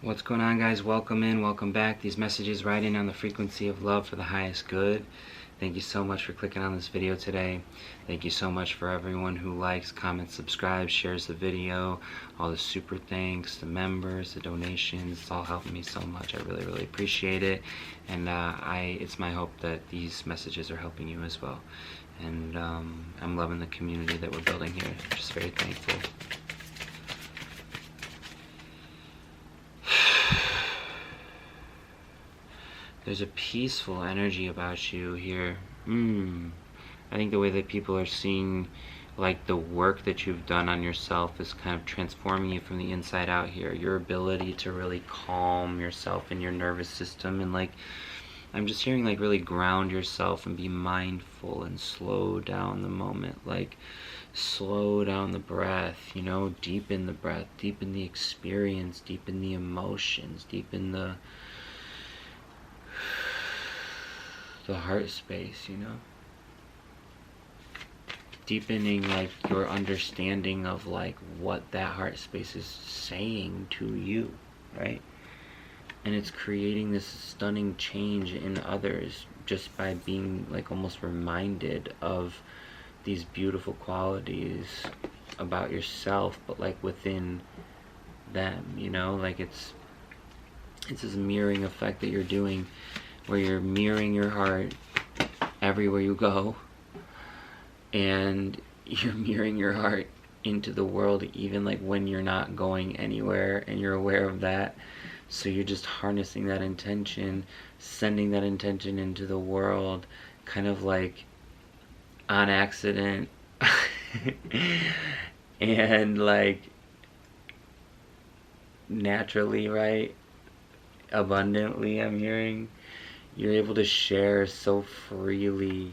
What's going on, guys? Welcome in, welcome back. These messages right in on the frequency of love for the highest good. Thank you so much for clicking on this video today. Thank you so much for everyone who likes, comments, subscribes, shares the video, all the super thanks, the members, the donations. It's all helping me so much. I really, really appreciate it. And it's my hope that these messages are helping you as well. And I'm loving the community that we're building here. Just very thankful. There's a peaceful energy about you here. I think the way that people are seeing like the work that you've done on yourself is kind of transforming you from the inside out here. Your ability to really calm yourself in your nervous system, and like I'm just hearing like really ground yourself and be mindful and slow down the moment. Like slow down the breath, you know, deepen the breath, deepen the experience, deepen the emotions, deepen the heart space, you know, deepening like your understanding of like what that heart space is saying to you, right? And it's creating this stunning change in others just by being like almost reminded of these beautiful qualities about yourself, but like within them, you know, like it's this mirroring effect that you're doing, where you're mirroring your heart everywhere you go, and you're mirroring your heart into the world even like when you're not going anywhere, and you're aware of that. So you're just harnessing that intention, sending that intention into the world, kind of like on accident and like naturally, right? Abundantly, I'm hearing. You're able to share so freely.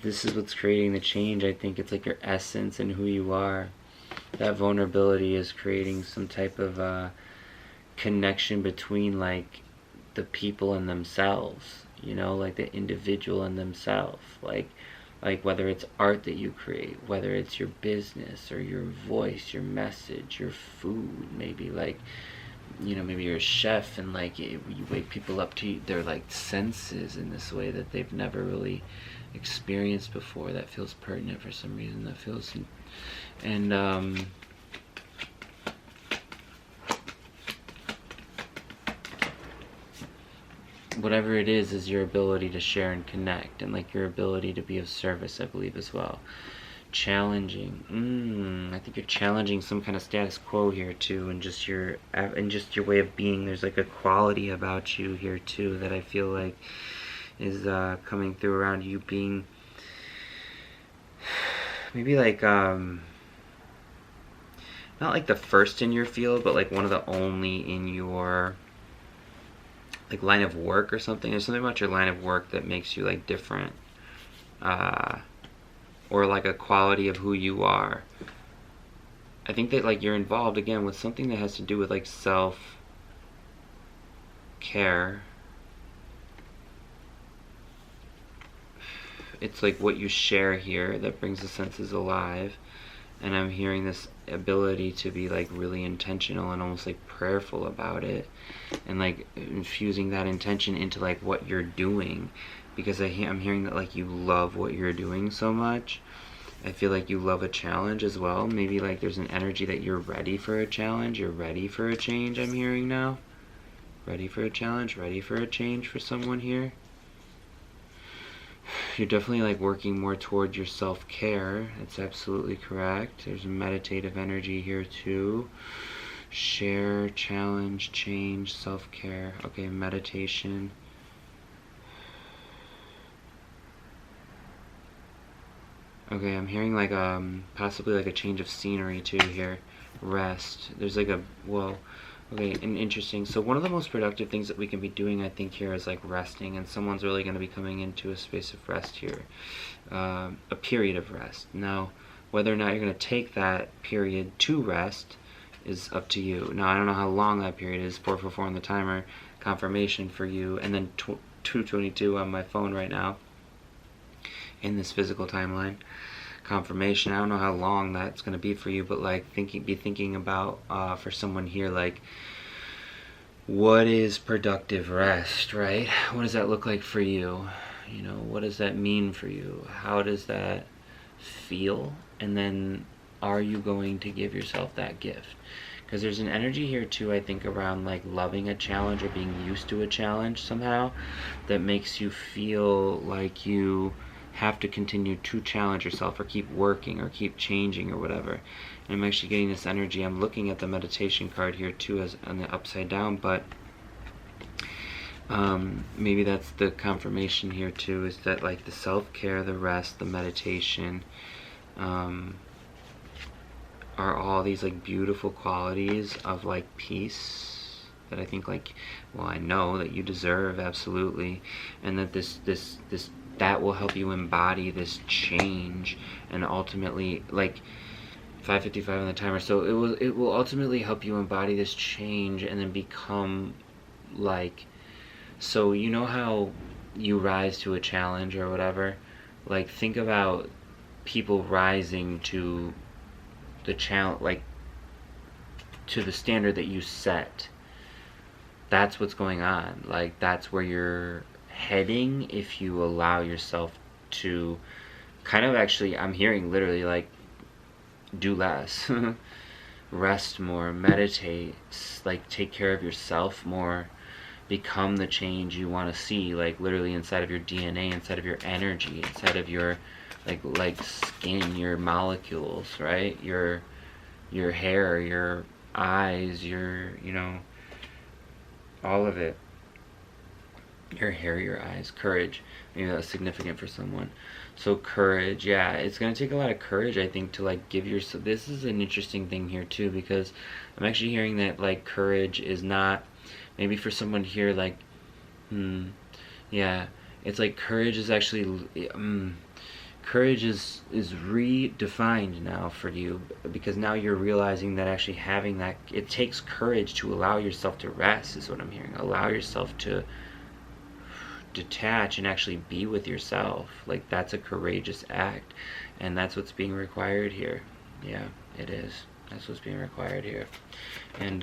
This is what's creating the change. I think it's like your essence and who you are. That vulnerability is creating some type of connection between like the people and themselves, you know, like the individual and themselves. Like whether it's art that you create, whether it's your business or your voice, your message, your food, maybe like, you know, maybe you're a chef and like you wake people up to their like senses in this way that they've never really experienced before. That feels pertinent for some reason. That feels, and whatever it is your ability to share and connect, and like your ability to be of service, I believe, as well. Challenging. I think you're challenging some kind of status quo here too, and just your way of being. There's like a quality about you here too that I feel like is coming through around you being maybe like not like the first in your field, but like one of the only in your like line of work or something. There's something about your line of work that makes you like different, or like a quality of who you are. I think that like you're involved again with something that has to do with like self-care. It's like what you share here that brings the senses alive, and I'm hearing this ability to be like really intentional and almost like prayerful about it, and like infusing that intention into like what you're doing, because I'm hearing that like you love what you're doing so much. I feel like you love a challenge as well. Maybe like there's an energy that you're ready for a challenge, you're ready for a change. I'm hearing now. Ready for a challenge, ready for a change for someone here. You're definitely like working more towards your self-care. That's absolutely correct. There's a meditative energy here too. Share, challenge, change, self-care. Okay, meditation. Okay, I'm hearing like possibly like a change of scenery too here. Rest. There's like a, well, okay, and interesting. So one of the most productive things that we can be doing, I think, here is like resting, and someone's really going to be coming into a space of rest here, a period of rest. Now, whether or not you're going to take that period to rest is up to you. Now, I don't know how long that period is. 444 on the timer, confirmation for you, and then 222 on my phone right now in this physical timeline. Confirmation. I don't know how long that's going to be for you, but like be thinking about for someone here, like what is productive rest, right? What does that look like for you? You know, what does that mean for you? How does that feel? And then are you going to give yourself that gift? Because there's an energy here too, I think, around like loving a challenge or being used to a challenge somehow, that makes you feel like you have to continue to challenge yourself or keep working or keep changing or whatever. And I'm actually getting this energy. I'm looking at the meditation card here too, as on the upside down, but maybe that's the confirmation here too, is that like the self-care, the rest, the meditation, are all these like beautiful qualities of like peace that I think, like, well, I know that you deserve, absolutely, and that this that will help you embody this change, and ultimately, like 5:55 on the timer, so it will ultimately help you embody this change and then become like, so you know how you rise to a challenge or whatever, like think about people rising to the challenge, like to the standard that you set. That's what's going on. Like that's where you're heading if you allow yourself to kind of, actually, I'm hearing literally like do less, rest more, meditate, like take care of yourself more, become the change you want to see, like literally inside of your DNA, inside of your energy, inside of your like skin, your molecules, right? Your hair, your eyes, your, you know, all of it. Your hair, your eyes, courage. Maybe that's significant for someone. So courage, yeah, it's gonna take a lot of courage, I think, to like give yourself. This is an interesting thing here too, because I'm actually hearing that like courage is not, maybe for someone here, like, yeah, it's like courage is actually, courage is redefined now for you, because now you're realizing that actually having that, it takes courage to allow yourself to rest, is what I'm hearing. Allow yourself to detach and actually be with yourself. Like that's a courageous act, and that's what's being required here. Yeah, it is. That's what's being required here, and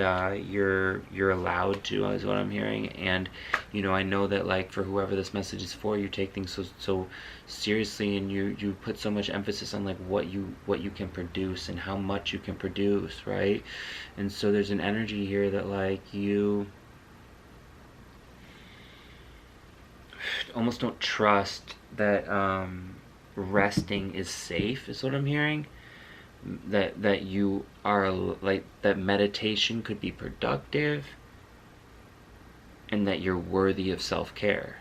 you're allowed to, is what I'm hearing. And you know, I know that like for whoever this message is for, you take things so seriously, and you put so much emphasis on like what you can produce and how much you can produce, right? And so there's an energy here that like you almost don't trust that resting is safe, is what I'm hearing. That you are like, that meditation could be productive, and that you're worthy of self-care,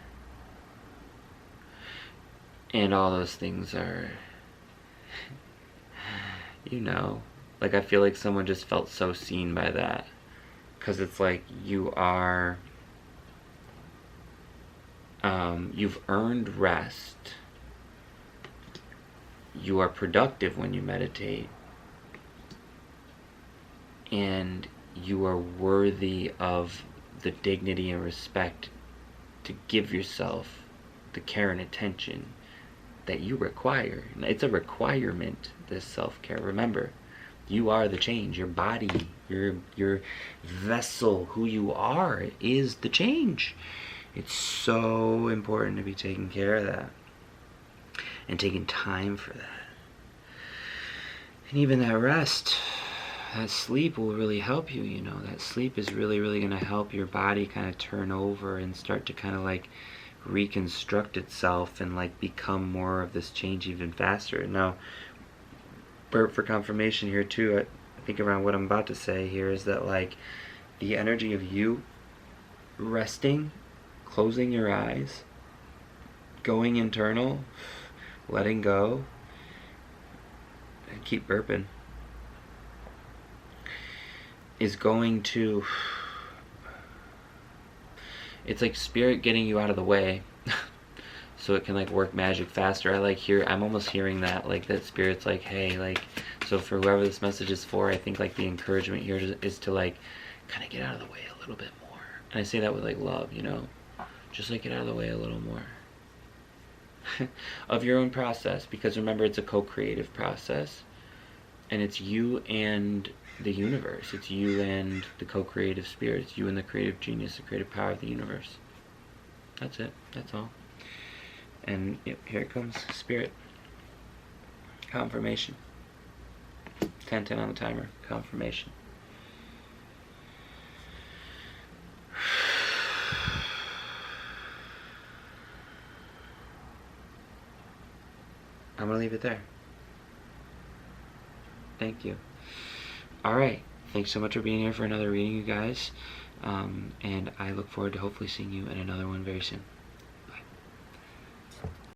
and all those things are, you know, like I feel like someone just felt so seen by that, because it's like you are, you've earned rest. You are productive when you meditate, and you are worthy of the dignity and respect to give yourself the care and attention that you require. It's a requirement, this self-care. Remember, you are the change. Your body, your vessel, who you are, is the change. It's so important to be taking care of that, and taking time for that. And even that rest, that sleep will really help you, you know. That sleep is really going to help your body kind of turn over and start to kind of like reconstruct itself and like become more of this change even faster. Now, for confirmation here too, I think around what I'm about to say here is that like the energy of you resting, closing your eyes, going internal, letting go, and keep burping, is going to, it's like spirit getting you out of the way so it can like work magic faster. I'm almost hearing that, like that spirit's like, hey, like, so for whoever this message is for, I think like the encouragement here is to like kind of get out of the way a little bit more. And I say that with like love, you know, just like get out of the way a little more of your own process, because remember, it's a co-creative process, and it's you and the universe. It's you and the co-creative spirit. It's you and the creative genius, the creative power of the universe. That's it. That's all. And yep, here it comes. Spirit. Confirmation. 10-10 on the timer. Confirmation. I'm going to leave it there. Thank you. Alright. Thanks so much for being here for another reading, you guys. And I look forward to hopefully seeing you in another one very soon.